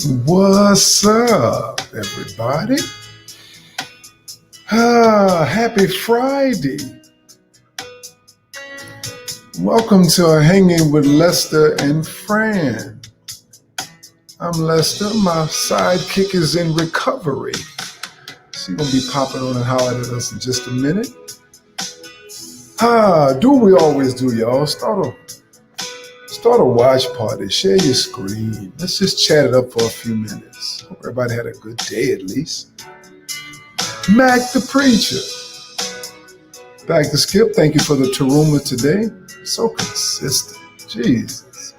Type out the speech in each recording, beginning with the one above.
What's up, everybody? Happy Friday. Welcome to Hangin with Lester and Fran. I'm Lester. My sidekick is in recovery. She's going to be popping on and hollering at us in just a minute. Do what we always do, y'all. Start a watch party. Share your screen. Let's just chat it up for a few minutes. Hope everybody had a good day at least. Mac the Preacher. Back to Skip. Thank you for the Taruma today. So consistent. Jesus.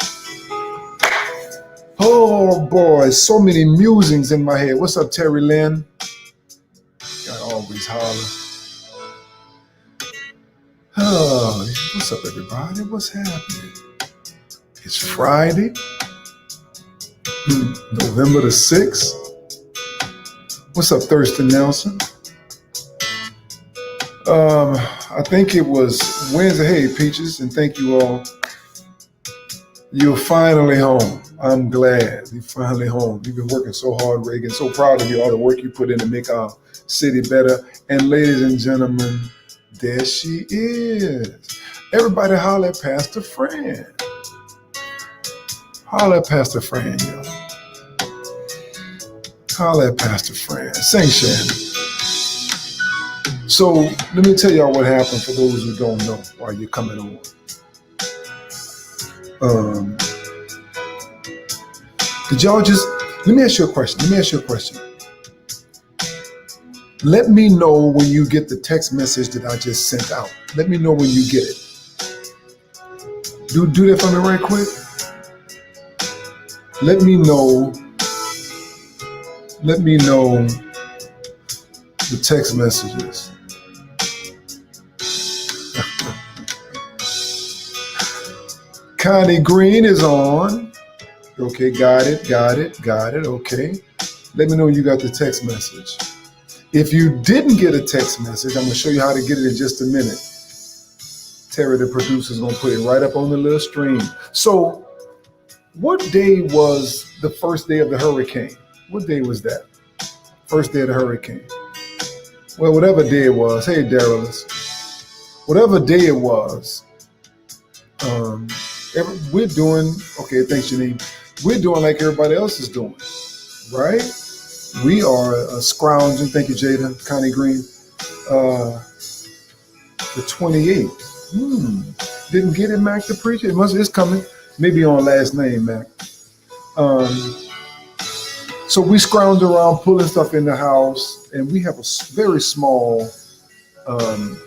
Oh boy, so many musings in my head. What's up, Terry Lynn? I always holler. Oh, what's up, everybody? What's happening? It's Friday, November the 6th. What's up, Thurston Nelson? I think it was Wednesday. Hey, Peaches, and thank you all. You're finally home. I'm glad you're finally home. You've been working so hard, Reagan. So proud of you, all the work you put in to make our city better. And ladies and gentlemen, there she is. Everybody holler at Pastor Fran. Holler at Pastor Fran, yo. Holler at Pastor Fran. Sing, Shannon. So let me tell y'all what happened for those who don't know while you're coming on. Did y'all just, let me ask you a question. Let me know when you get the text message that I just sent out. Let me know when you get it. Do that for me right quick. Let me know the text messages. Connie Green is on. Okay, got it. Okay. Let me know you got the text message. If you didn't get a text message, I'm going to show you how to get it in just a minute. Terry, the producer, is going to put it right up on the little stream. So, what day was the first day of the hurricane? What day was that? First day of the hurricane. Well, whatever day it was. Hey, Darylus. Whatever day it was, we're doing, okay, thanks, Janine. We're doing like everybody else is doing, right? We are scrounging, thank you, Jada, Connie Green, the 28th. Didn't get it, Mac the Preacher? It's coming. Maybe on last name, Mac. So we scrounge around pulling stuff in the house, and we have a very small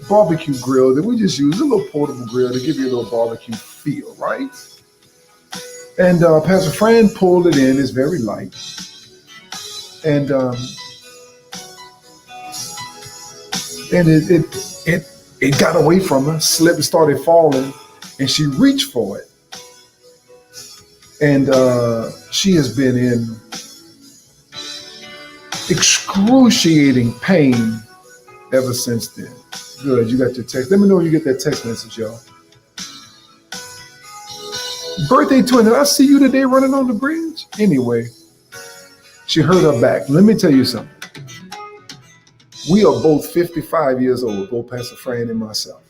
barbecue grill that we just use, a little portable grill to give you a little barbecue feel, right? And Pastor Fran pulled it in. It's very light. And it got away from her, slipped and started falling, and she reached for it. And she has been in excruciating pain ever since then. Good, you got your text. Let me know when you get that text message, y'all. Birthday twin, did I see you today running on the bridge? Anyway, she hurt her back. Let me tell you something. We are both 55 years old, both Pastor Fran and myself.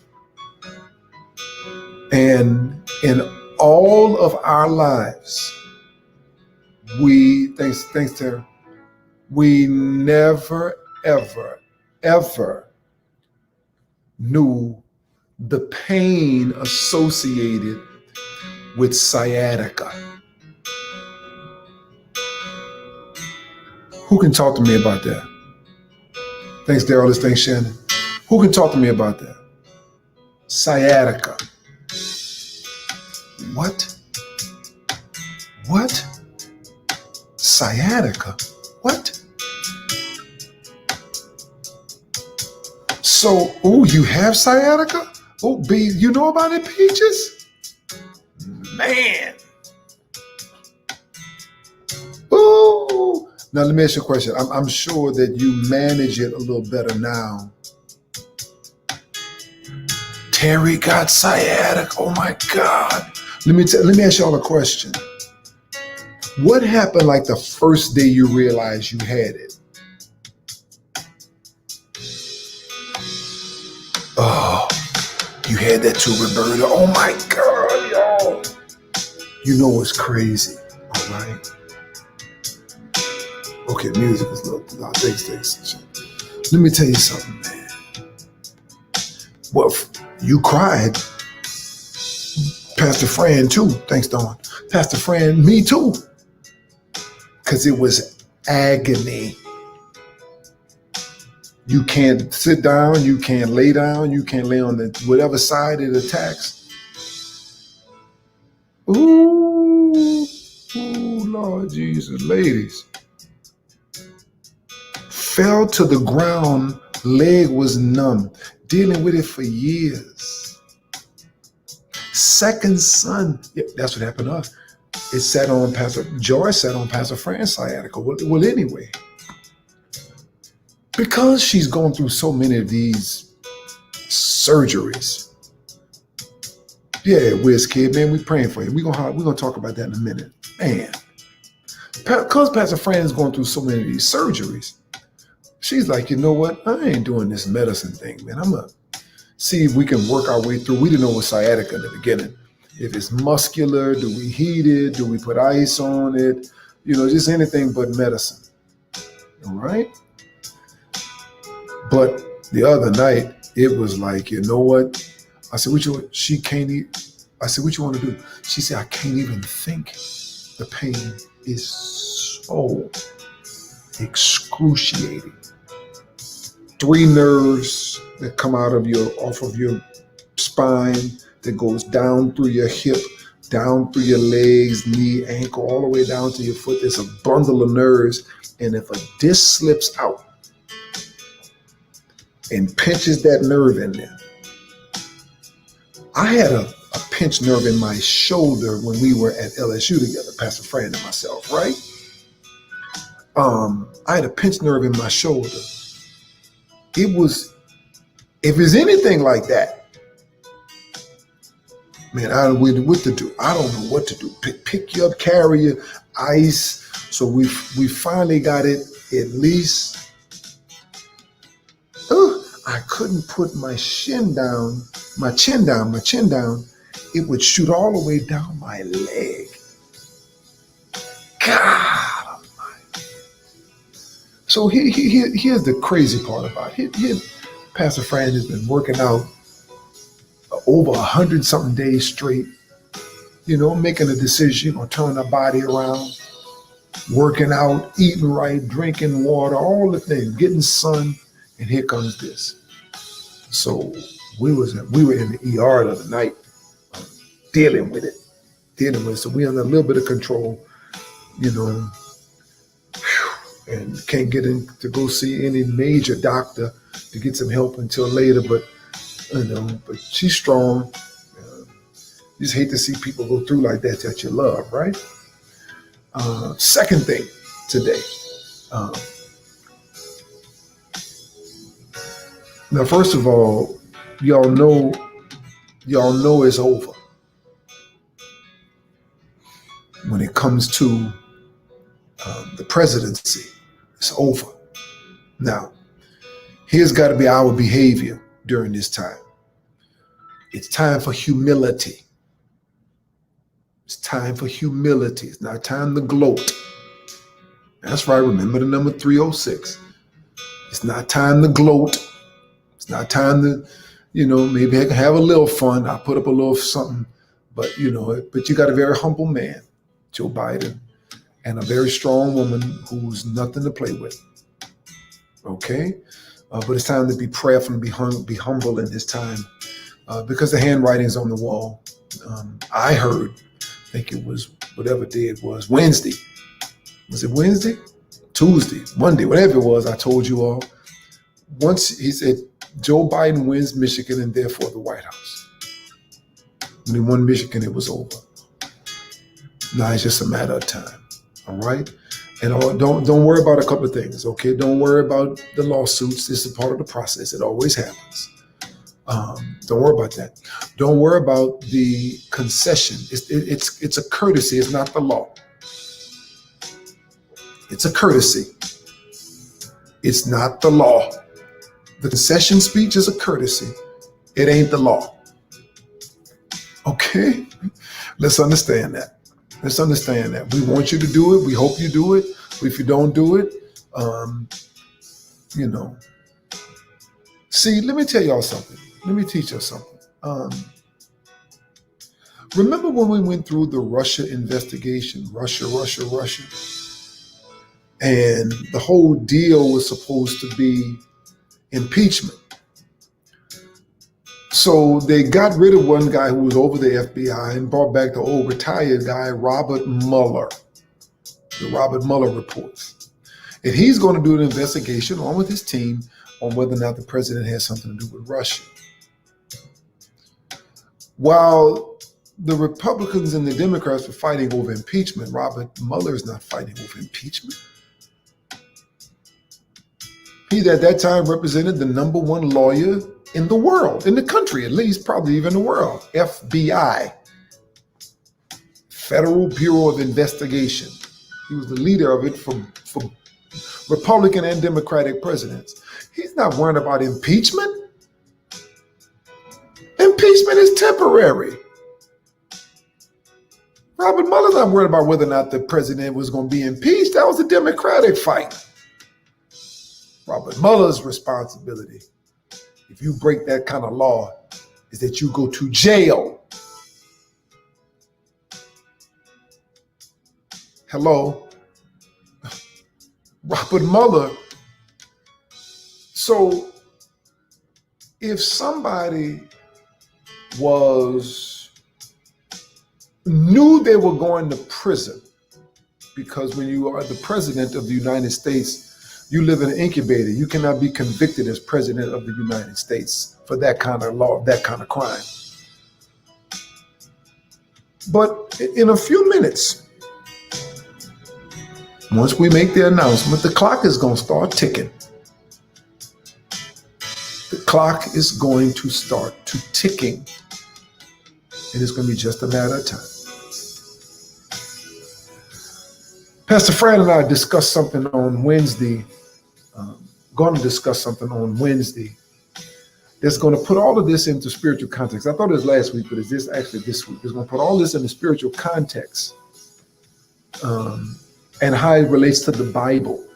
And in all of our lives, thanks Tara, we never, ever knew the pain associated with sciatica. Who can talk to me about that? Thanks, Daryl. Thanks, Shannon. Who can talk to me about that? Sciatica. What? Sciatica? What? So, you have sciatica? B, you know about it, Peaches? Man. Ooh. Now, let me ask you a question. I'm sure that you manage it a little better now. Terry got sciatica. Oh, my God. Let me ask y'all a question. What happened like the first day you realized you had it? Oh, you had that too, Roberta. Oh my God, y'all. You know what's crazy, all right? Okay, music is a little, thanks. Let me tell you something, man. Well, you cried. Pastor Fran too. Thanks, Dawn. Pastor Fran, me too. Because it was agony. You can't sit down, you can't lay down, you can't lay on the whatever side it attacks. Ooh, Lord Jesus, ladies. Fell to the ground, leg was numb, dealing with it for years. Second son, yeah, that's what happened to us. It sat on Joy sat on Pastor Fran's sciatica. Well, anyway, because she's gone through so many of these surgeries. Yeah, Wiz Kid, man, we praying for you. We're gonna talk about that in a minute. Man, because Pastor Fran is going through so many of these surgeries, she's like, you know what? I ain't doing this medicine thing, man. I'm gonna see if we can work our way through. We didn't know what sciatica in the beginning. If it's muscular, do we heat it? Do we put ice on it? You know, just anything but medicine. All right? But the other night, it was like, you know what? I said, what you want to do? She said, I can't even think. The pain is so excruciating. 3 nerves that come off of your spine that goes down through your hip, down through your legs, knee, ankle, all the way down to your foot. There's a bundle of nerves. And if a disc slips out and pinches that nerve in there, I had a pinched nerve in my shoulder when we were at LSU together, Pastor Fran and myself, right? I had a pinched nerve in my shoulder. It was, if it's anything like that, man, I don't know what to do. I don't know what to do. Pick you up, carry you, ice. So we finally got it at least. I couldn't put my chin down. It would shoot all the way down my leg. God Almighty. So here's the crazy part about it. Pastor Fran has been working out over 100-something days straight, you know, making a decision on turning her body around, working out, eating right, drinking water, all the things, getting sun, and here comes this. So we were in the ER the other night, dealing with it. So we under a little bit of control, you know, and can't get in to go see any major doctor to get some help until later, but she's strong. You just hate to see people go through like that you love, right? Second thing today. Now, first of all, y'all know it's over when it comes to the presidency. It's over. Now, here's got to be our behavior during this time. It's time for humility. It's time for humility. It's not time to gloat. That's right. Remember the number 306. It's not time to gloat. It's not time to, maybe I can have a little fun. I'll put up a little something, but you got a very humble man, Joe Biden, and a very strong woman who's nothing to play with. Okay? But it's time to be prayerful and be humble in this time because the handwriting's on the wall. I heard, I think it was whatever day it was, Wednesday. Was it Wednesday? Tuesday, Monday, whatever it was, I told you all. Once he said, Joe Biden wins Michigan and therefore the White House. When he won Michigan, it was over. Now it's just a matter of time. All right? And don't worry about a couple of things, okay? Don't worry about the lawsuits. This is part of the process. It always happens. Don't worry about that. Don't worry about the concession. It's a courtesy. It's not the law. It's a courtesy. It's not the law. The concession speech is a courtesy. It ain't the law. Okay? Let's understand that. Let's understand that. We want you to do it. We hope you do it. If you don't do it, See, let me tell y'all something. Let me teach you something. Remember when we went through the Russia investigation, Russia, and the whole deal was supposed to be impeachment. So they got rid of one guy who was over the FBI and brought back the old retired guy, Robert Mueller, the Robert Mueller reports. And he's going to do an investigation along with his team on whether or not the president has something to do with Russia. While the Republicans and the Democrats were fighting over impeachment, Robert Mueller is not fighting over impeachment. He at that time represented the number one lawyer in the world, in the country at least, probably even the world, FBI, Federal Bureau of Investigation. He was the leader of it for Republican and Democratic presidents. He's not worried about impeachment. Impeachment is temporary. Robert Mueller's not worried about whether or not the president was going to be impeached. That was a Democratic fight. Robert Mueller's responsibility, if you break that kind of law, is that you go to jail. Hello? Robert Mueller. So if somebody knew they were going to prison, because when you are the president of the United States, you live in an incubator. You cannot be convicted as president of the United States for that kind of law, that kind of crime. But in a few minutes, once we make the announcement, the clock is going to start ticking. The clock is going to start ticking. And it's going to be just a matter of time. Pastor Fran and I discussed something on Wednesday. Going to discuss something on Wednesday that's going to put all of this into spiritual context. I thought it was last week, but it's this actually this week. It's going to put all this into spiritual context and how it relates to the Bible,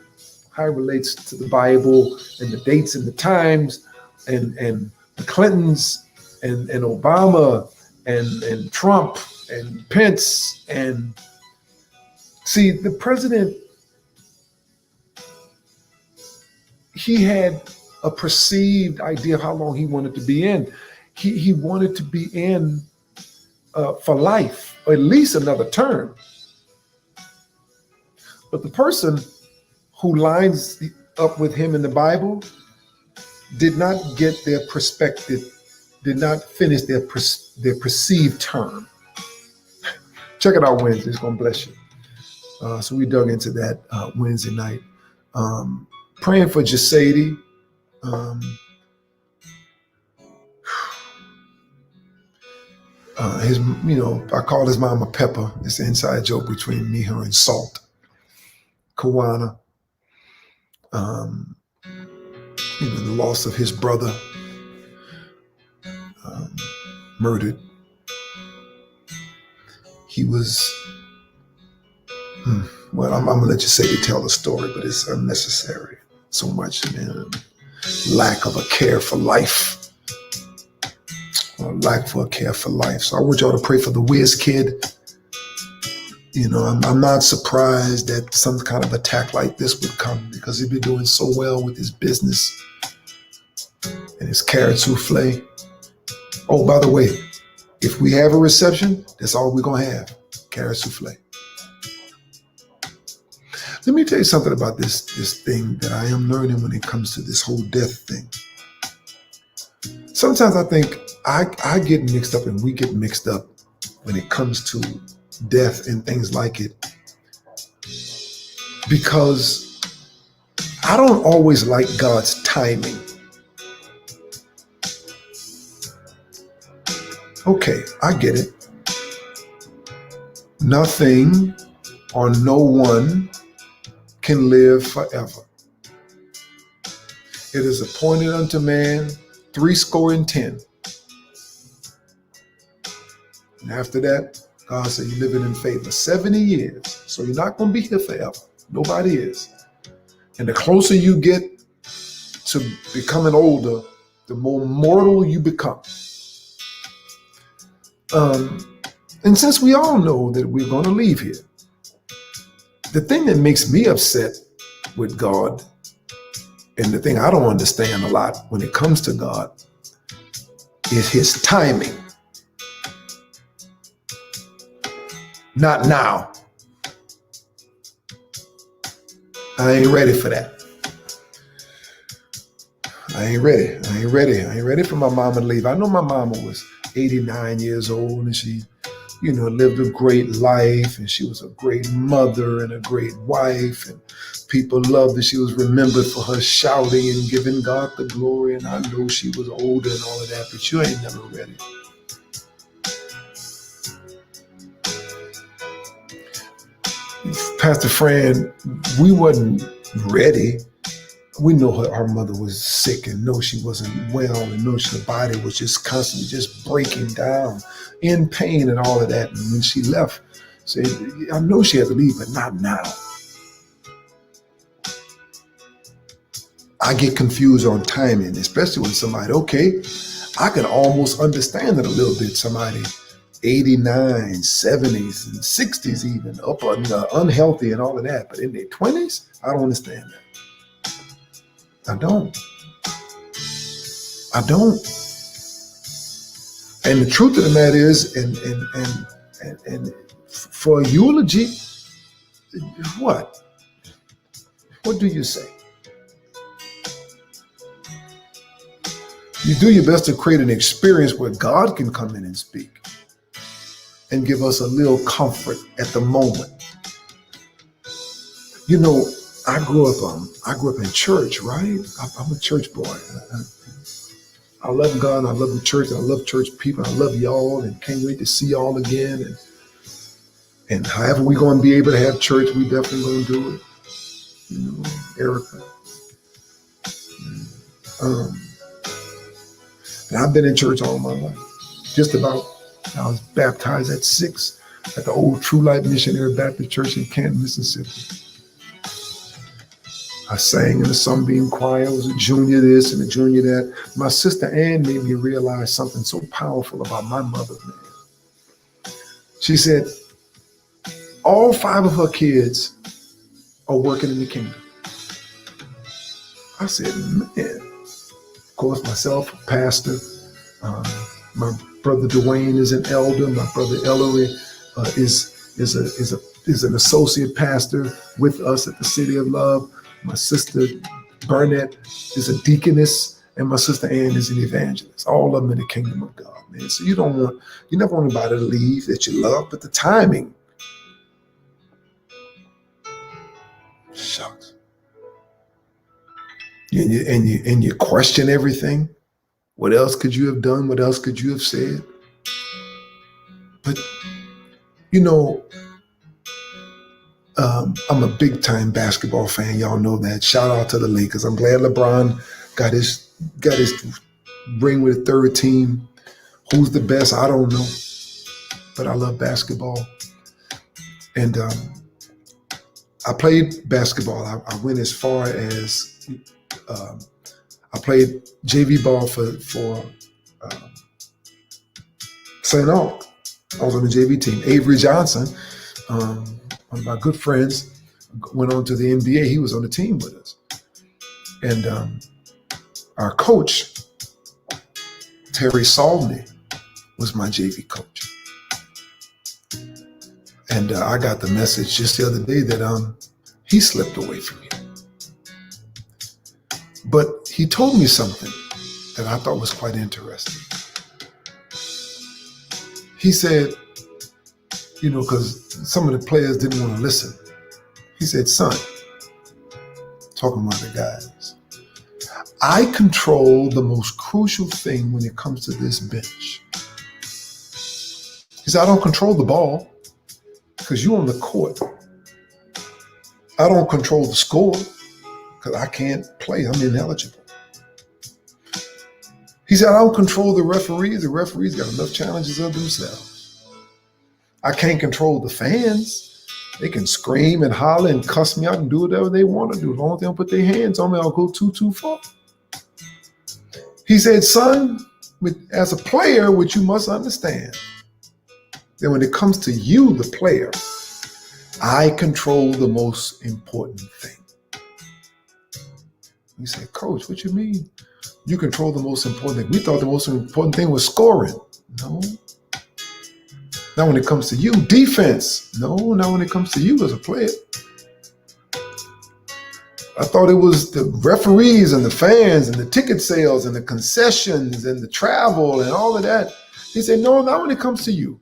how it relates to the Bible and the dates and the times and the Clintons and Obama and Trump and Pence. And see, the president, he had a perceived idea of how long he wanted to be in. He wanted to be in for life, or at least another term. But the person who lines up with him in the Bible did not get their perspective, did not finish their perceived term. Check it out Wednesday. It's going to bless you. So we dug into that Wednesday night. Praying for Jasady. I call his mama Pepper. It's an inside joke between me, her, and Salt. Kawana. The loss of his brother, murdered. He was, well, I'm gonna let Jasady tell the story, but it's unnecessary. So much, lack of a care for life. Lack for a care for life. So I want y'all to pray for the whiz kid. I'm not surprised that some kind of attack like this would come, because he'd been doing so well with his business and his carrot souffle. Oh, by the way, if we have a reception, that's all we're gonna have, carrot souffle. Let me tell you something about this thing that I am learning when it comes to this whole death thing. Sometimes I think I get mixed up, and we get mixed up when it comes to death and things like it, because I don't always like God's timing. Okay, I get it. Nothing or no one can live forever. It is appointed unto man 70. And after that, God said, you're living in favor 70 years. So you're not going to be here forever. Nobody is. And the closer you get to becoming older, the more mortal you become. And since we all know that we're going to leave here, the thing that makes me upset with God, and the thing I don't understand a lot when it comes to God, is his timing. Not now. I ain't ready for that. I ain't ready for my mama to leave. I know my mama was 89 years old and she, lived a great life, and she was a great mother and a great wife, and people loved that she was remembered for her shouting and giving God the glory. And I know she was older and all of that, but you ain't never ready. Pastor Fran, we wasn't ready. We know her mother was sick, and know she wasn't well, and know her body was just constantly just breaking down, in pain and all of that. And when she left, said, I know she had to leave, but not now. I get confused on timing, especially when somebody, I can almost understand it a little bit. Somebody 89, 70s, and 60s even, up unhealthy and all of that. But in their 20s, I don't understand that. I don't. And the truth of the matter is, and for a eulogy, what do you say? You do your best to create an experience where God can come in and speak and give us a little comfort at the moment. I grew up in church, right? I'm a church boy. I love God, I love the church, I love church people, I love y'all, and can't wait to see y'all again. And however we're going to be able to have church, we definitely going to do it. Erica. And I've been in church all my life. Just about. I was baptized at 6 at the old True Life Missionary Baptist Church in Canton, Mississippi. I sang in the Sunbeam Choir. I was a junior this and a junior that. My sister Ann made me realize something so powerful about my mother, man. She said, all 5 of her kids are working in the kingdom. I said, man. Of course, myself, pastor. My brother Dwayne is an elder. My brother Ellery is an associate pastor with us at the City of Love. My sister Burnett is a deaconess, and my sister Ann is an evangelist. All of them in the kingdom of God, man. So you never want anybody to leave that you love, but the timing, shucks. And you question everything. What else could you have done? What else could you have said? But I'm a big time basketball fan. Y'all know that. Shout out to the Lakers. I'm glad LeBron got his ring with the 3rd team. Who's the best? I don't know. But I love basketball. And I played basketball. I went as far as I played JV ball for St. Aug. I was on the JV team. Avery Johnson, one of my good friends, went on to the NBA. He was on the team with us. And our coach, Terry Salney, was my JV coach. And I got the message just the other day that he slipped away from me. But he told me something that I thought was quite interesting. He said, because some of the players didn't want to listen. He said, son, talking about the guys, I control the most crucial thing when it comes to this bench. He said, I don't control the ball because you're on the court. I don't control the score because I can't play. I'm ineligible. He said, I don't control the referees. The referees got enough challenges of themselves. I can't control the fans. They can scream and holler and cuss me out and do whatever they want to do. As long as they don't put their hands on me, I'll go too far. He said, son, as a player, what you must understand, that when it comes to you, the player, I control the most important thing. He said, Coach, what you mean? You control the most important thing. We thought the most important thing was scoring. No. Not when it comes to you. Defense. No, not when it comes to you as a player. I thought it was the referees and the fans and the ticket sales and the concessions and the travel and all of that. He said, no, not when it comes to you.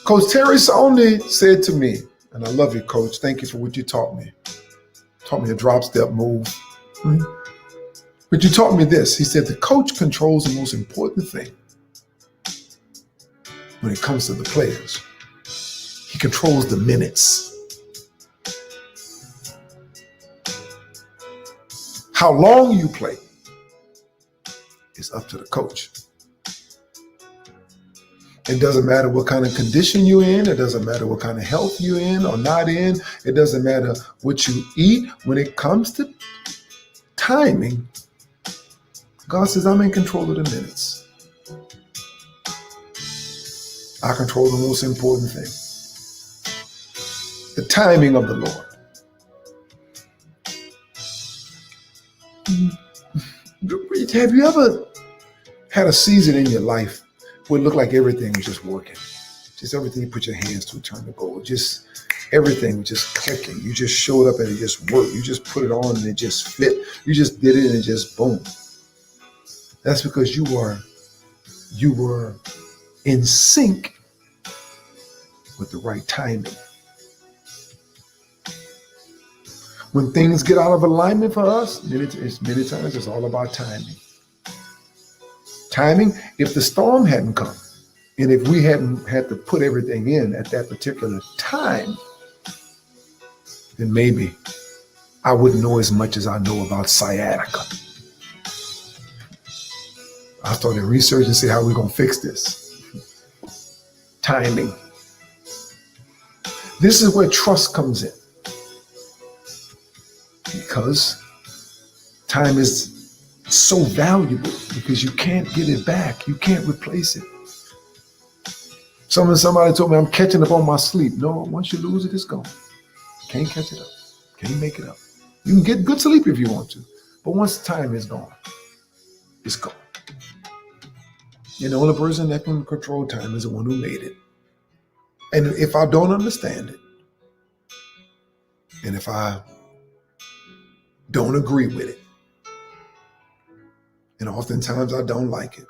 Coach Terry only said to me, and I love you, Coach. Thank you for what you taught me. Taught me a drop step move. But you taught me this. He said, the coach controls the most important thing when it comes to the players. He controls the minutes. How long you play is up to the coach. It doesn't matter what kind of condition you're in. It doesn't matter what kind of health you're in or not in. It doesn't matter what you eat. When it comes to timing, God says, I'm in control of the minutes. I control the most important thing. The timing of the Lord. Have you ever had a season in your life where it looked like everything was just working? Just everything you put your hands to turned to gold. Just everything was just clicking. You just showed up and it just worked. You just put it on and it just fit. You just did it and it just boom. That's because you were in sync with the right timing. When things get out of alignment for us, many times it's all about timing. Timing, if the storm hadn't come, and if we hadn't had to put everything in at that particular time, then maybe I wouldn't know as much as I know about sciatica. I started researching to see how we're going to fix this. Timing. This is where trust comes in. Because time is so valuable because you can't get it back. You can't replace it. Somebody told me I'm catching up on my sleep. No, once you lose it, it's gone. Can't catch it up. Can't make it up. You can get good sleep if you want to. But once time is gone, it's gone. And the only person that can control time is the one who made it. And if I don't understand it, and if I don't agree with it, and oftentimes I don't like it,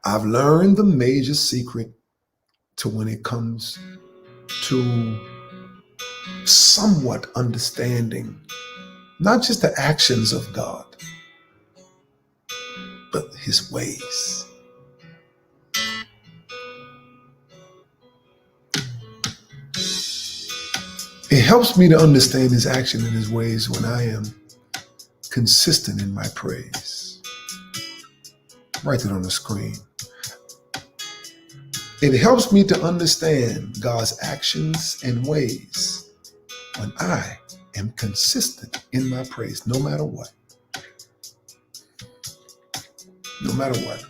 I've learned the major secret to when it comes to somewhat understanding not just the actions of God, but his ways. It helps me to understand his action and his ways when I am consistent in my praise. Write it on the screen. It helps me to understand God's actions and ways when I am consistent in my praise, no matter what. No matter what.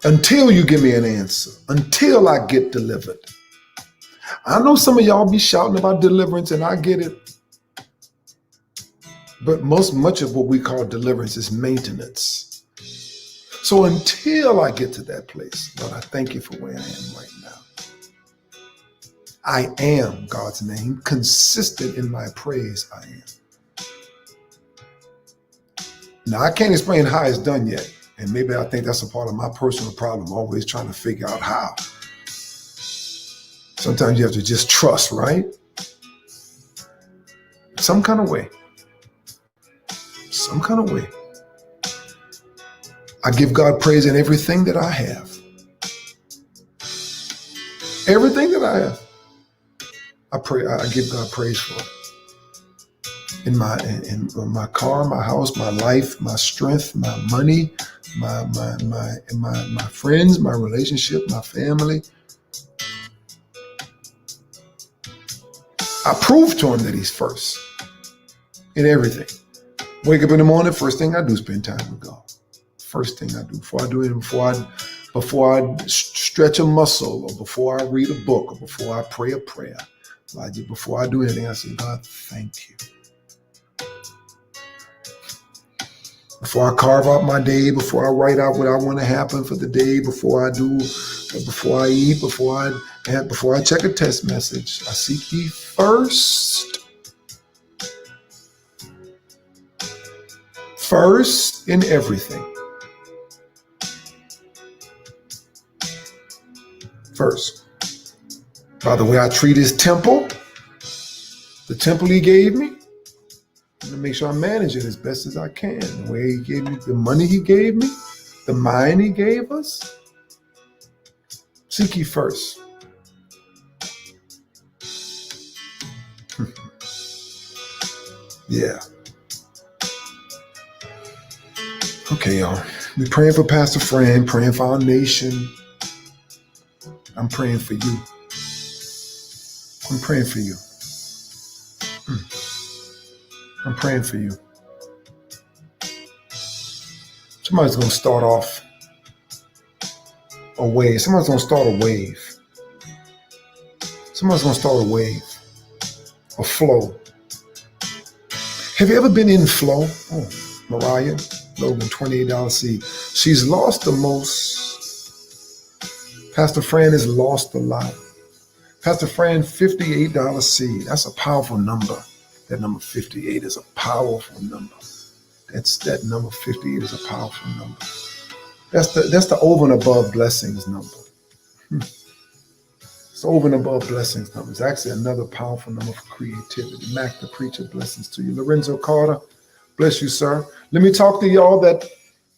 Until you give me an answer, until I get delivered. I know some of y'all be shouting about deliverance, and I get it. But much of what we call deliverance is maintenance. So until I get to that place, Lord, I thank you for where I am right now. I am, God's name, consistent in my praise. I am. Now, I can't explain how it's done yet. And maybe I think that's a part of my personal problem, always trying to figure out how. Sometimes you have to just trust, right? Some kind of way. Some kind of way. I give God praise in everything that I have. Everything that I have, I give God praise for. In my car, my house, my life, my strength, my money, my friends, my relationship, my family. I prove to him that he's first in everything. Wake up in the morning, first thing I do is spend time with God. First thing I do before I do it, before I stretch a muscle, or before I read a book, or before I pray a prayer, before I do anything, I say, God, thank you. Before I carve out my day, before I write out what I want to happen for the day, before I eat, before I check a text message, I seek ye first. First in everything. First. By the way I treat his temple, the temple he gave me, I'm going to make sure I manage it as best as I can. The way he gave me, the money he gave me, the mind he gave us. Seek ye first. Yeah. Okay, y'all. We're praying for Pastor Fran, praying for our nation. I'm praying for you. I'm praying for you. I'm praying for you. Somebody's going to start off a wave. Somebody's going to start a wave. Somebody's going to start a wave, a flow. Have you ever been in flow? Oh, Mariah, Logan, $28 seed. She's lost the most. Pastor Fran has lost a lot. Pastor Fran, $58 seed. That's a powerful number. That number 58 is a powerful number. That number 58 is a powerful number. That's the over and above blessings number. It's over and above blessings number. It's actually another powerful number for creativity. Mac the preacher, blessings to you. Lorenzo Carter, bless you, sir. Let me talk to y'all that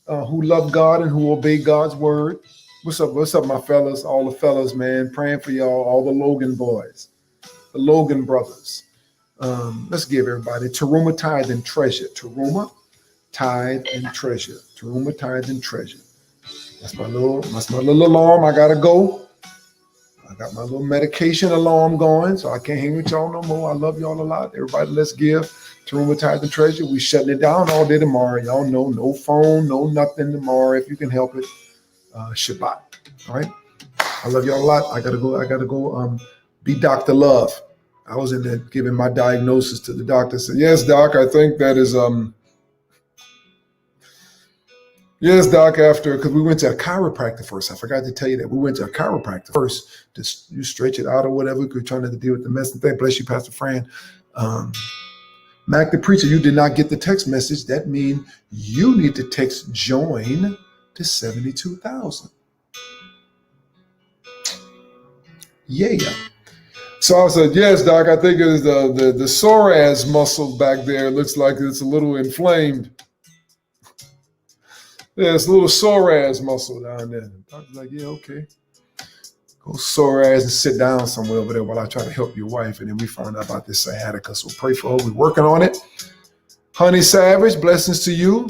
who love God and who obey God's word. What's up, my fellas? All the fellas, man. Praying for y'all, all the Logan boys, the Logan brothers. Let's give everybody Teruma, tithe, and treasure. Teruma, tithe, and treasure. Teruma, tithe, and treasure. That's my little alarm. I gotta go. I got my little medication alarm going, so I can't hang with y'all no more. I love y'all a lot. Everybody, let's give Teruma, tithe, and treasure. We shutting it down all day tomorrow. Y'all know, no phone, no nothing tomorrow. If you can help it, Shabbat. All right. I love y'all a lot. I gotta go. Be Dr. Love. I was in there giving my diagnosis to the doctor. Said, yes, doc, I think that is, yes, doc, because we went to a chiropractor first. I forgot to tell you that. We went to a chiropractor first to you stretch it out or whatever. We're trying to deal with the mess and thing. Bless you, Pastor Fran. Mac the preacher, you did not get the text message. That means you need to text join to 72,000. Yeah. So I said, yes, doc, I think it is the psoas muscle back there. It looks like it's a little inflamed. Yeah, it's a little psoas muscle down there. I was like, yeah, okay. Go psoas and sit down somewhere over there while I try to help your wife. And then we found out about this sciatica. So pray for her. We're working on it. Honey Savage, blessings to you.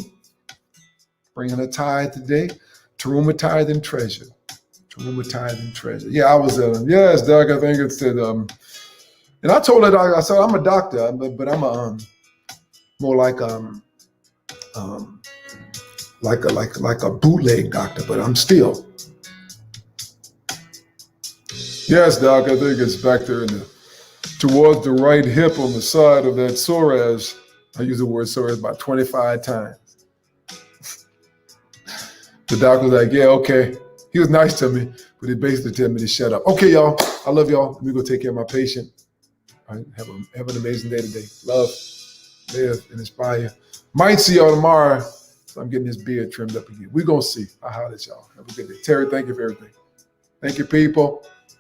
Bringing a tithe today. Teruma, tithe, and treasure. Teruma, tithe, and treasure. Yeah, I was, yes, doc, I think it's the, and I told her, I said, I'm a doctor, but I'm a, more like a bootleg doctor, but I'm still. Yes, doc, I think it's back there towards the right hip on the side of that psoas. I use the word psoas about 25 times. The doc was like, yeah, okay. He was nice to me, but he basically told me to shut up. Okay, y'all. I love y'all. Let me go take care of my patient. All right, have an amazing day today. Love, live, and inspire. Might see y'all tomorrow. So I'm getting this beard trimmed up again. We're going to see. I'll holler at y'all. Have a good day. Terry, thank you for everything. Thank you, people.